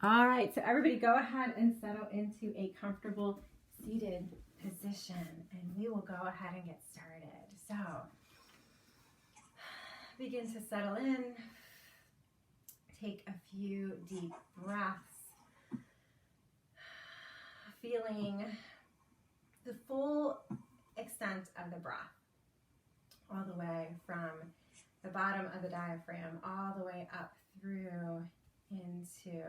All right, so everybody go ahead and settle into a comfortable seated position, and we will go ahead and get started. So begin to settle in. Take a few deep breaths, feeling the full extent of the breath, all the way from the bottom of the diaphragm, all the way up through into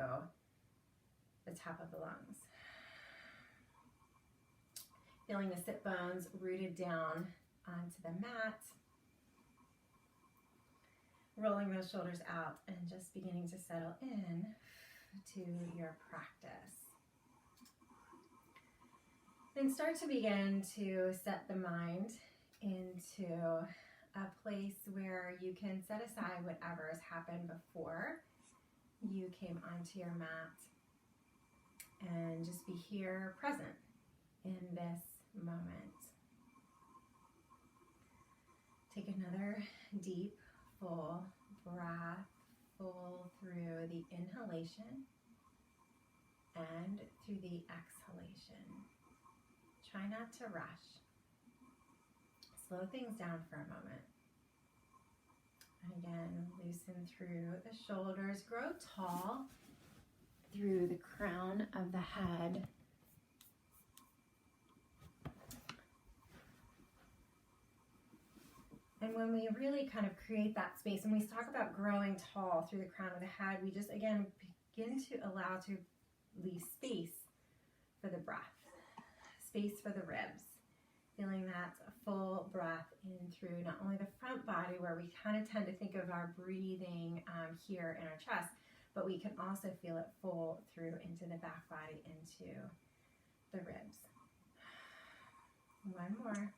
the top of the lungs. Feeling the sit bones rooted down onto the mat. Rolling those shoulders out and just beginning to settle in to your practice. Then start to begin to set the mind into a place where you can set aside whatever has happened before you came onto your mat and just be here present in this moment. Take another deep, full breath, full through the inhalation and through the exhalation. Try not to rush. Slow things down for a moment. And again, loosen through the shoulders. Grow tall through the crown of the head. And when we really kind of create that space, and we talk about growing tall through the crown of the head, we just, again, begin to allow to leave space for the breath, space for the ribs. Feeling that full breath in through not only the front body, where we kind of tend to think of our breathing here in our chest, but we can also feel it full through into the back body, into the ribs. One more.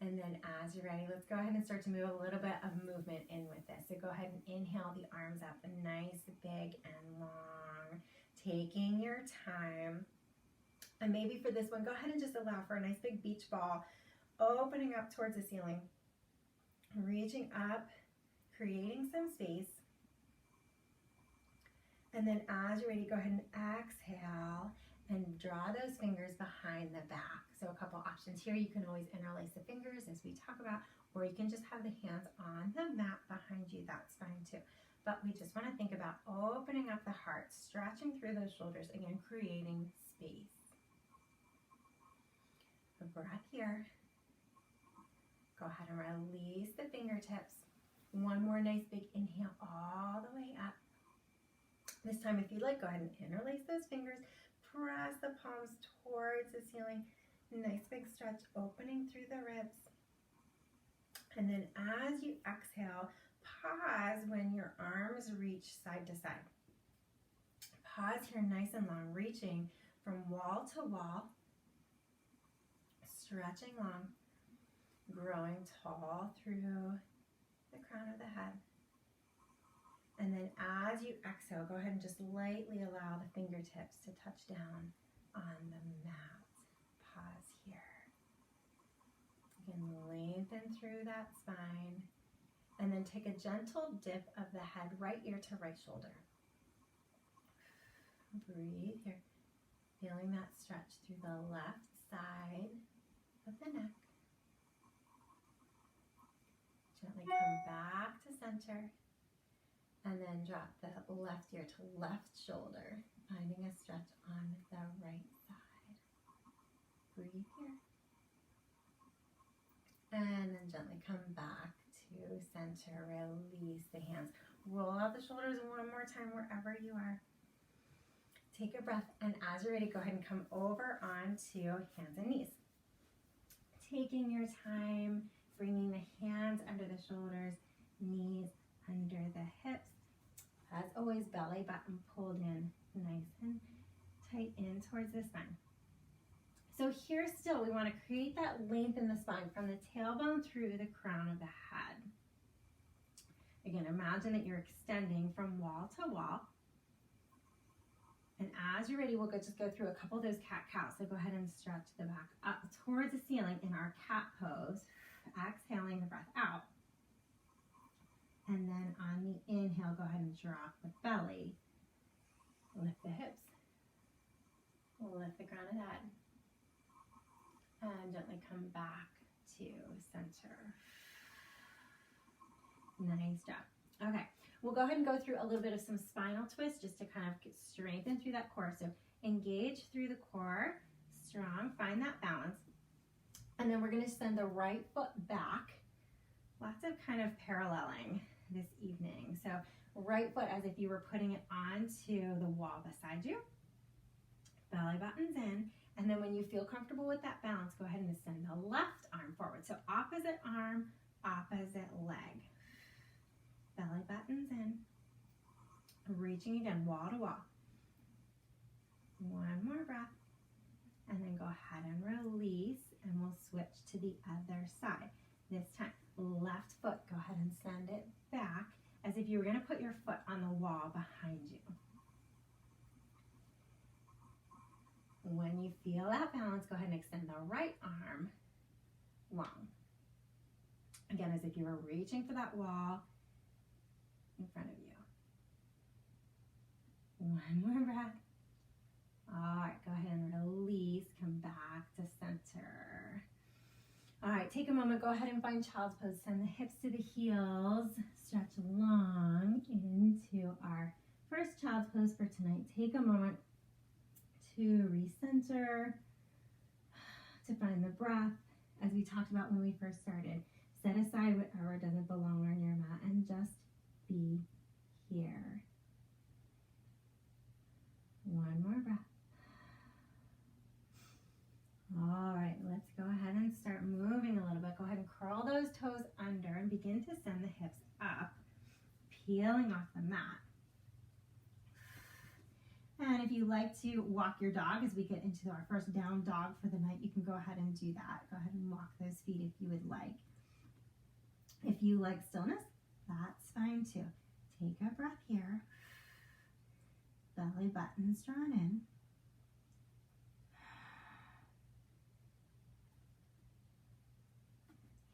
And then as you're ready, let's go ahead and start to move a little bit of movement in with this. So go ahead and inhale the arms up, nice, big, and long. Taking your time. And maybe for this one, go ahead and just allow for a nice big beach ball, opening up towards the ceiling, reaching up, creating some space. And then as you're ready, go ahead and exhale and draw those fingers behind the back. So a couple options here. You can always interlace the fingers as we talk about, or you can just have the hands on the mat behind you. That's fine too. But we just want to think about opening up the heart, stretching through those shoulders, again, creating space. A breath here. Go ahead and release the fingertips. One more nice big inhale all the way up. This time, if you like, go ahead and interlace those fingers. Press the palms towards the ceiling. Nice big stretch, opening through the ribs. And then as you exhale, pause when your arms reach side to side. Pause here nice and long, reaching from wall to wall. Stretching long, growing tall through the crown of the head. And then as you exhale, go ahead and just lightly allow the fingertips to touch down on the mat. Pause here. Again, lengthen through that spine. And then take a gentle dip of the head, right ear to right shoulder. Breathe here. Feeling that stretch through the left side of the neck. Gently come back to center. And then drop the left ear to left shoulder, finding a stretch on the right side. Breathe here. And then gently come back to center. Release the hands. Roll out the shoulders one more time wherever you are. Take a breath, and as you're ready, go ahead and come over onto hands and knees. Taking your time, bringing the hands under the shoulders, knees under the hips. As always, belly button pulled in nice and tight in towards the spine. So here still, we want to create that length in the spine from the tailbone through the crown of the head. Again, imagine that you're extending from wall to wall. And as you're ready, we'll just go through a couple of those cat-cows. So go ahead and stretch the back up towards the ceiling in our cat pose. Exhaling the breath out. And then on the inhale, go ahead and drop the belly gently come back to center. Nice job. Okay, we'll go ahead and go through a little bit of some spinal twist just to kind of strengthen through that core. So engage through the core, strong, find that balance. And then we're going to send the right foot back. Lots of kind of paralleling this evening. So right foot as if you were putting it onto the wall beside you. Belly buttons in. And then when you feel comfortable with that balance, go ahead and send the left arm forward. So opposite arm, opposite leg. Belly buttons in. Reaching again, wall to wall. One more breath. And then go ahead and release, and we'll switch to the other side. This time, left foot, go ahead and send it back as if you were going to put your foot on the wall behind you. When you feel that balance, go ahead and extend the right arm long. Again, as if you were reaching for that wall in front of you. One more breath. All right, go ahead and release, come back to center. All right, take a moment, go ahead and find child's pose. Send the hips to the heels, stretch long into our first child's pose for tonight. Take a moment to recenter, to find the breath, as we talked about when we first started. Set aside whatever doesn't belong on your mat and just be here. One more breath. All right, let's go ahead and start moving a little bit. Go ahead and curl those toes under and begin to send the hips up, peeling off the mat. And if you like to walk your dog as we get into our first down dog for the night, you can go ahead and do that. Go ahead and walk those feet if you would like. If you like stillness, that's fine too. Take a breath here. Belly buttons drawn in.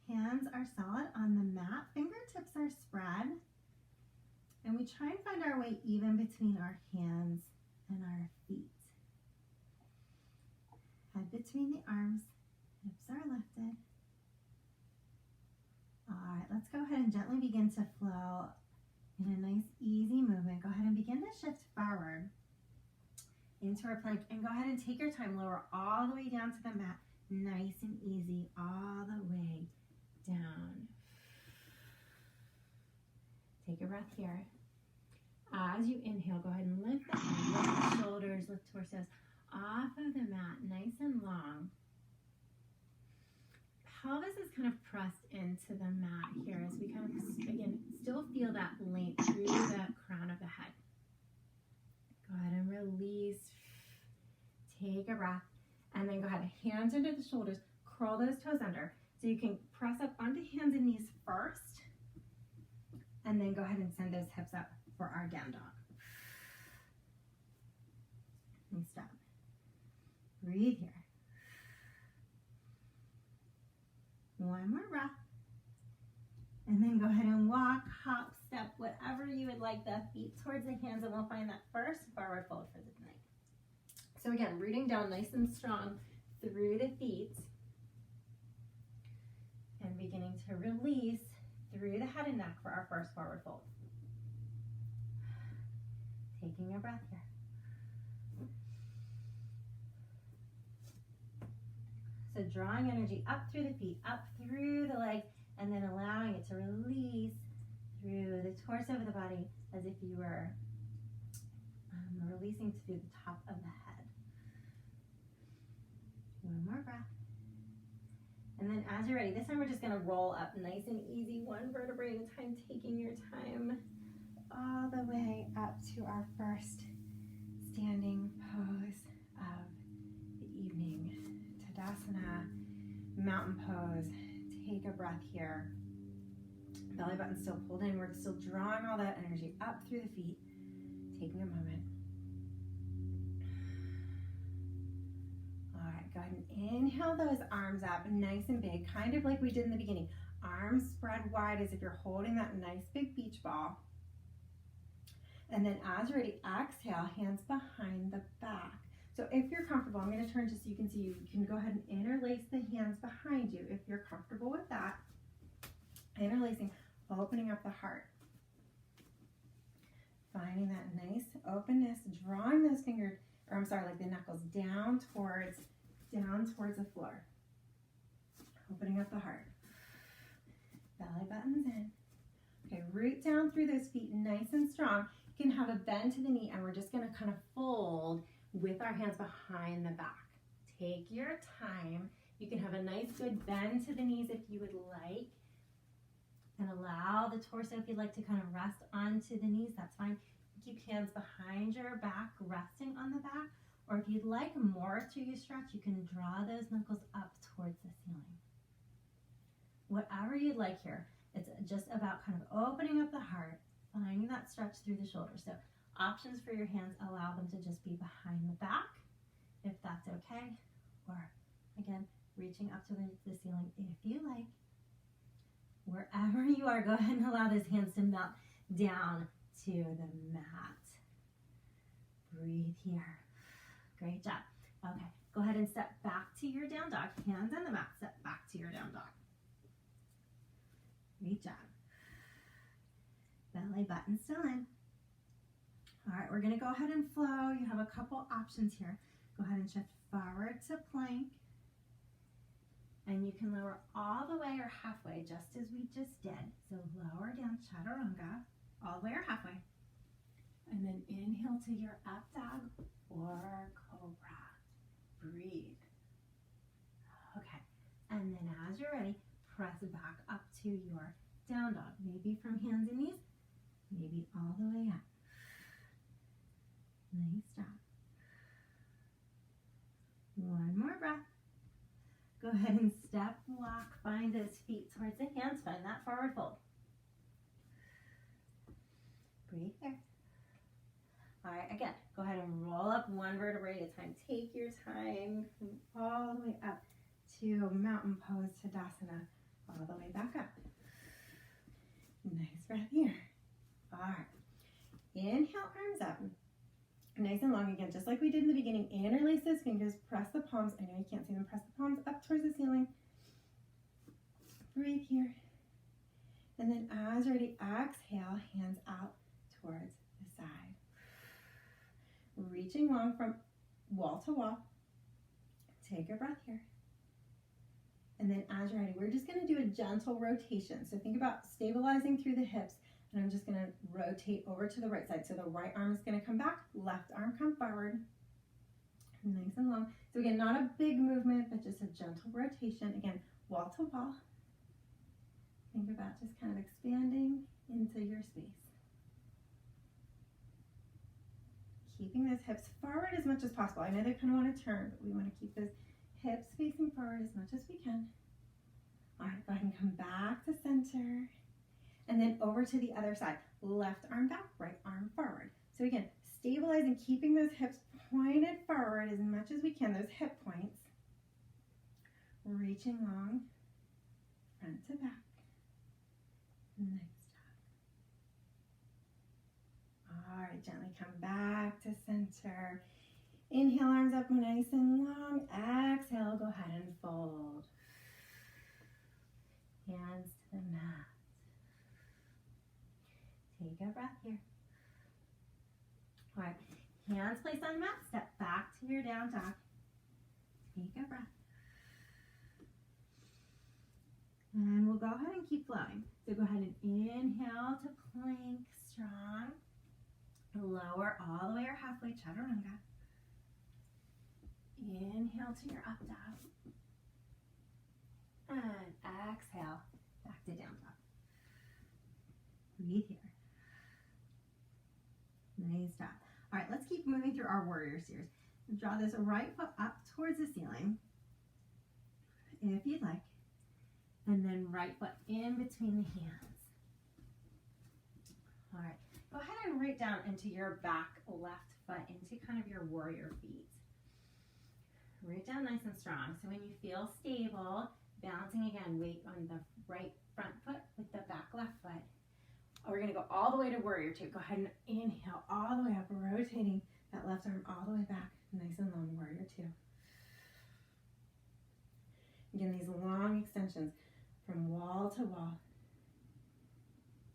Hands are solid on the mat, fingertips are spread, and we try and find our way even between our hands and our feet. Head between the arms, hips are lifted. All right, let's go ahead and gently begin to flow in a nice easy movement. Go ahead and begin to shift forward into our plank, and go ahead and take your time, lower all the way down to the mat, nice and easy, all the way down. Take a breath here. As you inhale, go ahead and lift the head, lift the shoulders, lift torsos off of the mat, nice and long. Pelvis is kind of pressed into the mat here as we kind of, again, still feel that length through the crown of the head. Go ahead and release. Take a breath. And then go ahead, hands under the shoulders, curl those toes under. So you can press up onto hands and knees first, and then go ahead and send those hips up for our down dog. And stop. Breathe here. One more breath. And then go ahead and walk, hop, step, whatever you would like, the feet towards the hands, and we'll find that first forward fold for the night. So again, rooting down nice and strong through the feet. And beginning to release through the head and neck for our first forward fold. Taking a breath here. So drawing energy up through the feet, up through the legs, and then allowing it to release through the torso of the body as if you were releasing through the top of the head. One more breath. And then as you're ready, this time we're just going to roll up nice and easy, one vertebrae at a time, taking your time all the way up to our first standing pose of the evening. Tadasana, mountain pose. Take a breath here. Belly button still pulled in. We're still drawing all that energy up through the feet. Taking a moment. All right, go ahead and inhale those arms up nice and big, kind of like we did in the beginning. Arms spread wide as if you're holding that nice big beach ball. And then as you're ready, exhale, hands behind the back. So if you're comfortable, I'm going to turn just so you can see, you can go ahead and interlace the hands behind you if you're comfortable with that. Interlacing, opening up the heart. Finding that nice openness, drawing those fingers, or I'm sorry, like the knuckles down towards the floor. Opening up the heart. Belly buttons in. Okay, root down through those feet nice and strong. You can have a bend to the knee, and we're just going to kind of fold with our hands behind the back. Take your time. You can have a nice good bend to the knees if you would like. And allow the torso, if you'd like to kind of rest onto the knees, that's fine. Keep hands behind your back, resting on the back. Or if you'd like more to your stretch, you can draw those knuckles up towards the ceiling. Whatever you'd like here. It's just about kind of opening up the heart, finding that stretch through the shoulders. So options for your hands, allow them to just be behind the back, if that's okay. Or again, reaching up to the ceiling if you like. Wherever you are, go ahead and allow those hands to melt down to the mat. Breathe here. Great job. Okay, go ahead and step back to your down dog. Hands on the mat, step back to your down dog. Great job. Belly button still in. All right, we're gonna go ahead and flow. You have a couple options here. Go ahead and shift forward to plank. And you can lower all the way or halfway, just as we just did. So lower down, chaturanga, all the way or halfway. And then inhale to your up dog or cobra. Breathe. Okay. And then as you're ready, press back up to your down dog. Maybe from hands and knees, maybe all the way up. Nice job. One more breath. Go ahead and step, walk, find those feet towards the hands, find that forward fold. Breathe here. All right, again, go ahead and roll up one vertebrae at a time. Take your time all the way up to mountain pose, Tadasana, all the way back up. Nice breath here. All right, inhale, arms up. Nice and long again, just like we did in the beginning. Interlace those fingers, press the palms. I know you can't see them. Press the palms up towards the ceiling. Breathe here. And then as you're ready, exhale, hands out towards the side. Reaching long from wall to wall. Take a breath here. And then as you're ready, we're just going to do a gentle rotation. So think about stabilizing through the hips. And I'm just going to rotate over to the right side. So the right arm is going to come back, left arm come forward. Nice and long. So again, not a big movement, but just a gentle rotation. Again, wall to wall. Think about just kind of expanding into your space. Keeping those hips forward as much as possible. I know they kind of want to turn, but we want to keep those hips facing forward as much as we can. All right, go ahead and come back to center. And then over to the other side. Left arm back, right arm forward. So again, stabilizing, keeping those hips pointed forward as much as we can, those hip points. Reaching long, front to back. Nice job. All right, gently come back to center. Inhale, arms up nice and long. Exhale, go ahead and fold. Hands to the mat. Take a breath here. All right, hands placed on the mat. Step back to your down dog. Take a breath. And we'll go ahead and keep flowing. So go ahead and inhale to plank, strong. Lower all the way or halfway, chaturanga. Inhale to your up dog. And exhale, back to down dog. Breathe here. Nice job. All right, let's keep moving through our warrior series. Draw this right foot up towards the ceiling, if you'd like. And then right foot in between the hands. All right, go ahead and root down into your back left foot, into kind of your warrior feet. Root down nice and strong. So when you feel stable, balancing again, weight on the right front foot with the back left foot. We're going to go all the way to warrior two. Go ahead and inhale all the way up, rotating that left arm all the way back, nice and long. here too. Again, these long extensions from wall to wall.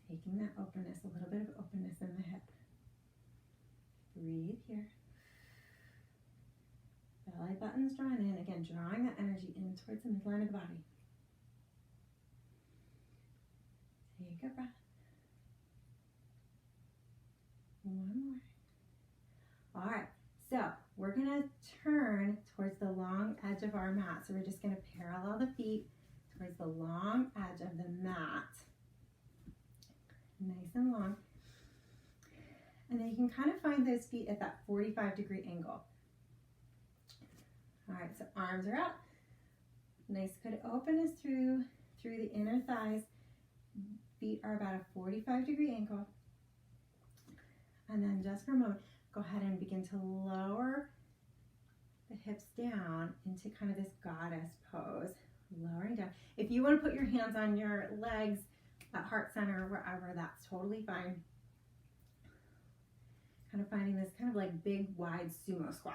Taking that openness, a little bit of openness in the hip. Breathe here. Belly button's drawn in. Again, drawing that energy in towards the midline of the body. Take a breath. One more. All right, so we're going to turn towards the long edge of our mat. So we're just going to parallel the feet towards the long edge of the mat. Nice and long. And then you can kind of find those feet at that 45-degree angle. All right, so arms are out. Nice good openness through the inner thighs. Feet are about a 45-degree angle. And then just for a moment, go ahead and begin to lower the hips down into kind of this goddess pose. Lowering down. If you want to put your hands on your legs at heart center, wherever, that's totally fine. Kind of finding this kind of like big, wide sumo squat.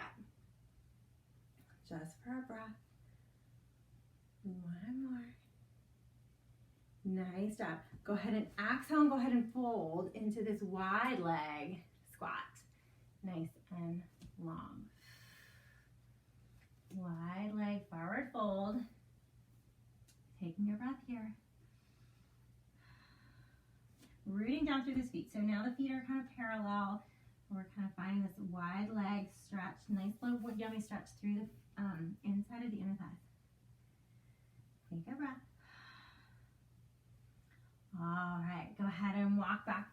Just for a breath. One more. Nice job. Go ahead and exhale and go ahead and fold into this wide leg squat. Nice and long. Wide leg forward fold. Taking your breath here. Rooting down through the feet. So now the feet are kind of parallel. We're kind of finding this wide leg stretch. Nice little yummy stretch through the inside of the inner thighs. Take a breath. All right, go ahead and walk back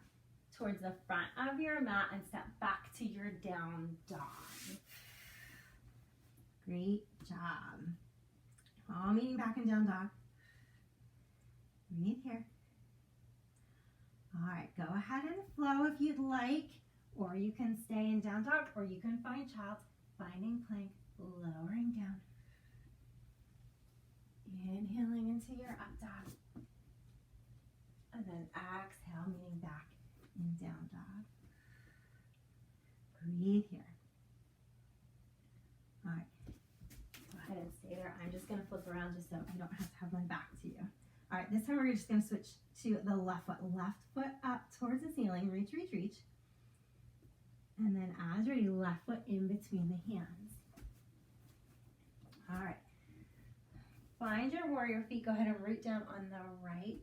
towards the front of your mat and step back to your down dog. Great job. All meeting back in down dog. Breathe here. All right, go ahead and flow if you'd like, or you can stay in down dog, or you can find child's finding plank, lowering down. Inhaling into your up dog. And then exhale, meeting back in down dog. Breathe here. All right. Go ahead and stay there. I'm just going to flip around just so I don't have to have my back to you. All right, this time we're just going to switch to the left foot. Left foot up towards the ceiling. Reach, reach, reach. And then as ready, left foot in between the hands. All right. Find your warrior feet. Go ahead and root down on the right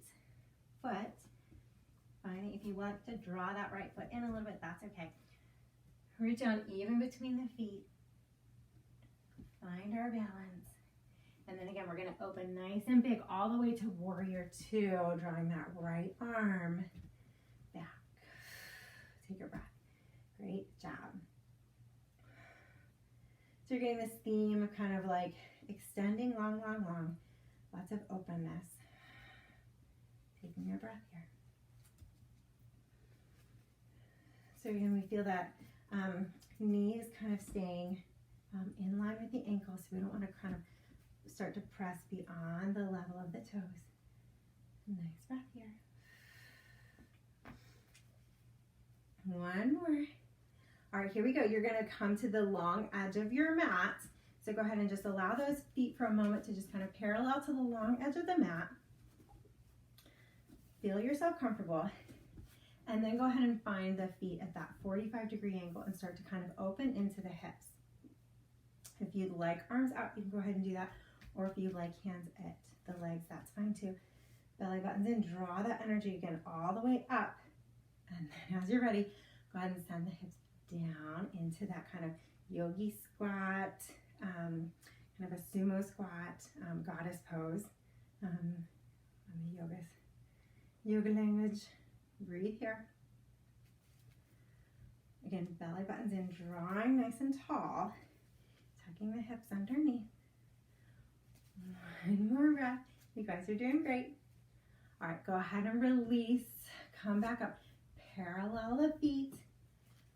foot. Finding if you want to draw that right foot in a little bit, that's okay. Root down even between the feet. Find our balance. And then again, we're going to open nice and big all the way to warrior two, drawing that right arm back. Take your breath. Great job. So you're getting this theme of kind of like extending long, long, long. Lots of openness. Taking your breath here. So again, we feel that knee is kind of staying in line with the ankle, so we don't want to kind of start to press beyond the level of the toes. Nice breath here. One more. All right, here we go. You're going to come to the long edge of your mat. So go ahead and just allow those feet for a moment to just kind of parallel to the long edge of the mat. Feel yourself comfortable. And then go ahead and find the feet at that 45-degree angle and start to kind of open into the hips. If you'd like arms out, you can go ahead and do that. Or if you'd like hands at the legs, that's fine too. Belly buttons in, draw that energy again all the way up. And then as you're ready, go ahead and send the hips down into that kind of yogi squat, kind of a sumo squat, goddess pose. On the yoga language. Breathe here. Again, belly buttons in, drawing nice and tall, tucking the hips underneath. One more breath. You guys are doing great. All right, go ahead and release. Come back up. Parallel the feet.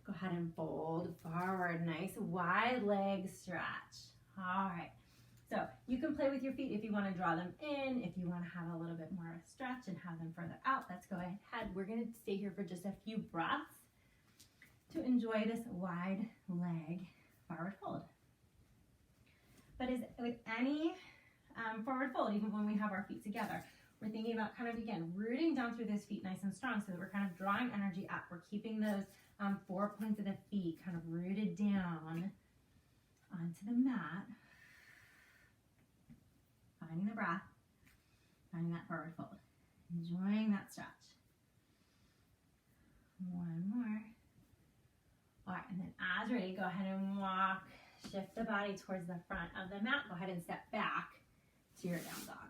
Go ahead and fold forward. Nice wide leg stretch. All right. So you can play with your feet if you want to draw them in, if you want to have a little bit more stretch and have them further out. Let's go ahead. We're going to stay here for just a few breaths to enjoy this wide leg forward fold. But as with any forward fold, even when we have our feet together, we're thinking about kind of, again, rooting down through those feet nice and strong so that we're kind of drawing energy up. We're keeping those 4 points of the feet kind of rooted down onto the mat. Finding the breath, finding that forward fold. Enjoying that stretch. One more. All right, and then as ready, go ahead and walk. Shift the body towards the front of the mat. Go ahead and step back to your down dog.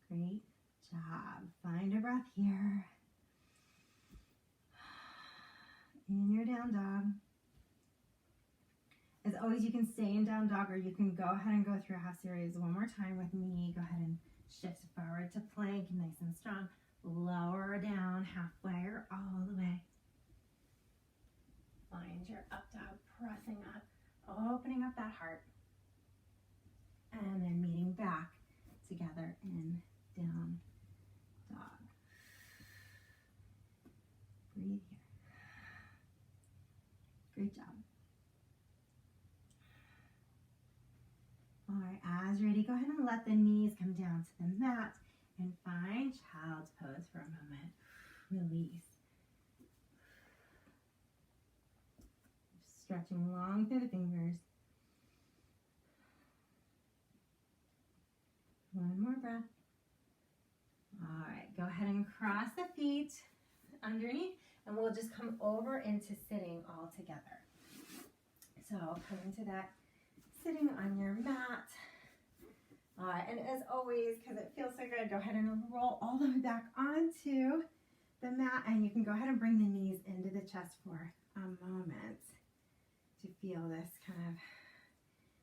Great job. Find a breath here. In your down dog. As always, you can stay in down dog, or you can go ahead and go through a half series one more time with me. Go ahead and shift forward to plank, nice and strong. Lower down halfway or all the way. Find your up dog, pressing up, opening up that heart. And then meeting back together in down dog. Breathe here. Great job. All right, as you're ready, go ahead and let the knees come down to the mat and find child's pose for a moment. Release. Stretching long through the fingers. One more breath. All right, go ahead and cross the feet underneath, and we'll just come over into sitting all together. So come into that sitting on your mat. And as always, because it feels so good, go ahead and roll all the way back onto the mat, and you can go ahead and bring the knees into the chest for a moment to feel this kind of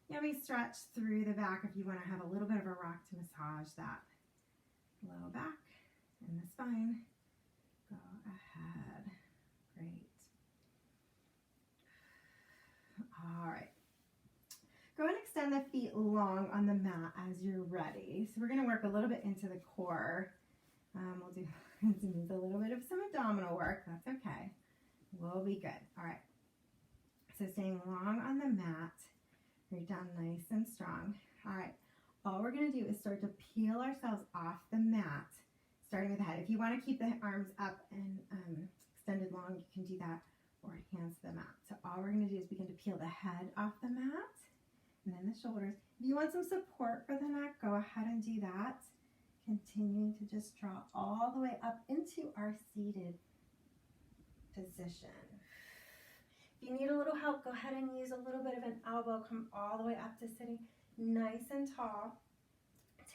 yummy stretch through the back if you want to have a little bit of a rock to massage that low back and the spine. Go ahead. Great. All right. Go and extend the feet long on the mat as you're ready. So we're going to work a little bit into the core. We'll do a little bit of some abdominal work. That's okay. We'll be good. All right. So staying long on the mat. Root down nice and strong. All right. All we're going to do is start to peel ourselves off the mat, starting with the head. If you want to keep the arms up and extended long, you can do that, or hands to the mat. So all we're going to do is begin to peel the head off the mat. And then the shoulders. If you want some support for the neck, go ahead and do that. Continuing to just draw all the way up into our seated position. If you need a little help, go ahead and use a little bit of an elbow. Come all the way up to sitting nice and tall.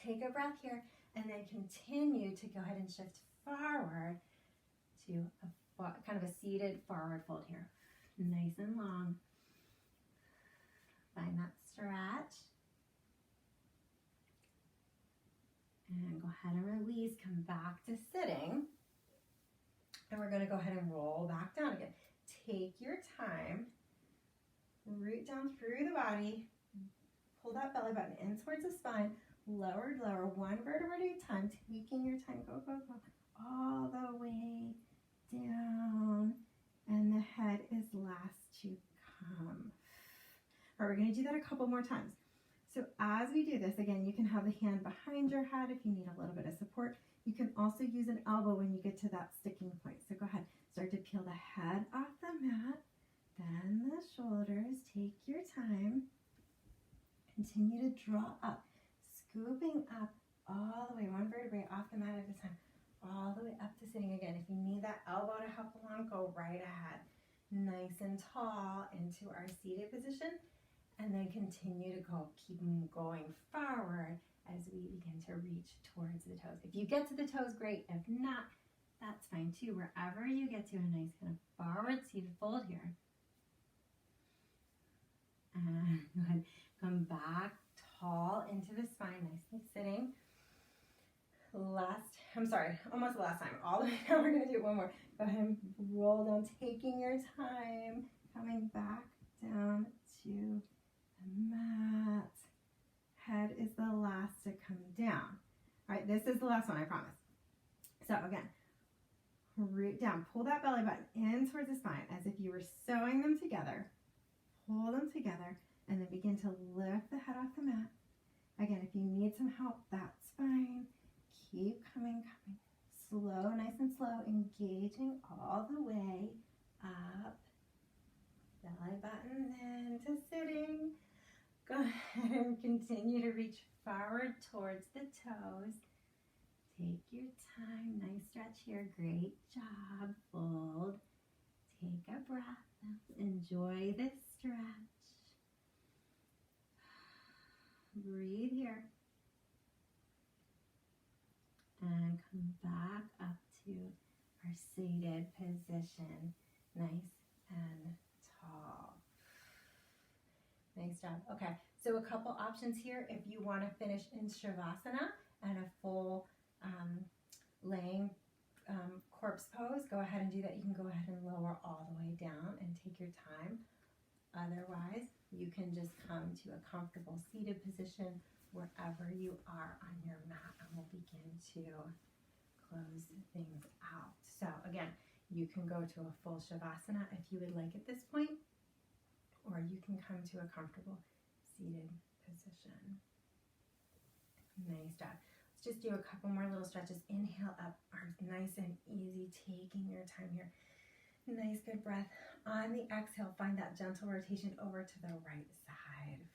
Take a breath here, and then continue to go ahead and shift forward to a kind of a seated forward fold here. Nice and long. Find that stretch. And go ahead and release. Come back to sitting. And we're going to go ahead and roll back down again. Take your time. Root down through the body. Pull that belly button in towards the spine. Lower, lower, one vertebra at a time. Taking your time. Go, go, go. All the way down. And the head is last to come. All right, we're going to do that a couple more times. So as we do this, again, you can have the hand behind your head if you need a little bit of support. You can also use an elbow when you get to that sticking point. So go ahead, start to peel the head off the mat, then the shoulders. Take your time. Continue to draw up, scooping up all the way, one vertebrae off the mat at a time, all the way up to sitting again. If you need that elbow to help along, go right ahead. Nice and tall into our seated position. And then continue to go, keep going forward as we begin to reach towards the toes. If you get to the toes, great. If not, that's fine too. Wherever you get to, a nice kind of forward seated fold here. And go ahead, come back tall into the spine, nicely sitting. Almost the last time. All the way down, we're going to do one more. Go ahead and roll down, taking your time, coming back down to the mat. Head is the last to come down. All right, this is the last one, I promise. So again, root down, pull that belly button in towards the spine as if you were sewing them together. hold them together, and then begin to lift the head off the mat. Again, if you need some help, that's fine. Keep coming. Slow, nice and slow, engaging all the way up. Belly button into sitting. Go ahead and continue to reach forward towards the toes. Take your time. Nice stretch here. Great job. Fold. Take a breath. Enjoy this stretch. Breathe here. And come back up to our seated position. Nice and tall. Nice job. Okay, so a couple options here. If you want to finish in Shavasana and a full laying corpse pose, go ahead and do that. You can go ahead and lower all the way down and take your time. Otherwise, you can just come to a comfortable seated position wherever you are on your mat, and we'll begin to close things out. So again, you can go to a full Shavasana if you would like at this point, or you can come to a comfortable seated position. Nice job. Let's just do a couple more little stretches. Inhale up, arms nice and easy, taking your time here. Nice, good breath. On the exhale, find that gentle rotation over to the right side.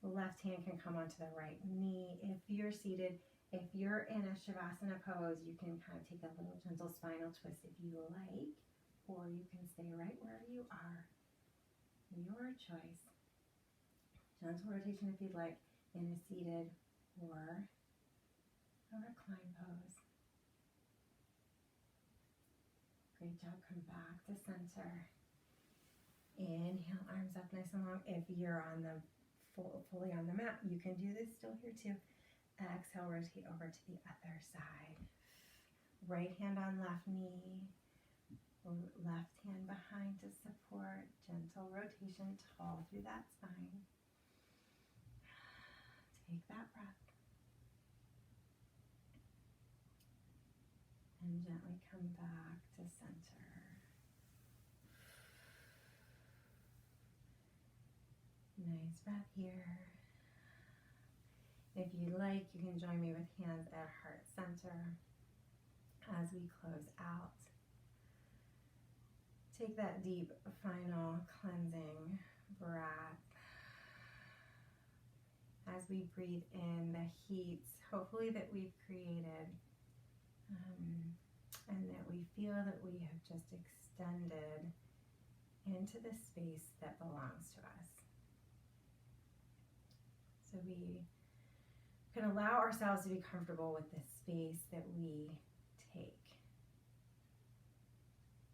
Left hand can come onto the right knee. If you're seated, if you're in a Shavasana pose, you can kind of take a little gentle spinal twist if you like, or you can stay right where you are. Your choice. Gentle rotation if you'd like, in a seated or a recline pose. Great job. Come back to center. Inhale, arms up nice and long. If you're on the fully on the mat, you can do this still here too. Exhale, rotate over to the other side. Right hand on left knee. Left hand behind to support. Gentle rotation, tall through that spine. Take that breath. And gently come back to center. Nice breath here. If you like, you can join me with hands at heart center as we close out. Take that deep final cleansing breath as we breathe in the heat, hopefully that we've created, and that we feel that we have just extended into the space that belongs to us. So we can allow ourselves to be comfortable with the space that we take.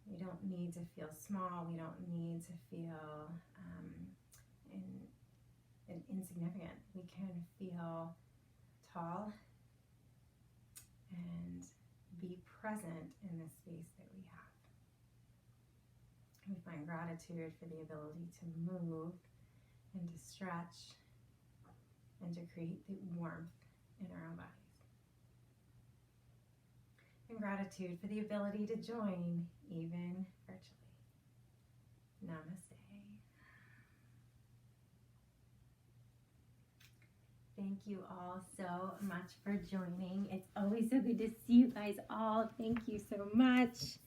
We don't need to feel small. We don't need to feel insignificant. We can feel tall and be present in the space that we have. We find gratitude for the ability to move and to stretch and to create the warmth in our own bodies. And gratitude for the ability to join even virtually. Namaste. Thank you all so much for joining. It's always so good to see you guys all. Thank you so much.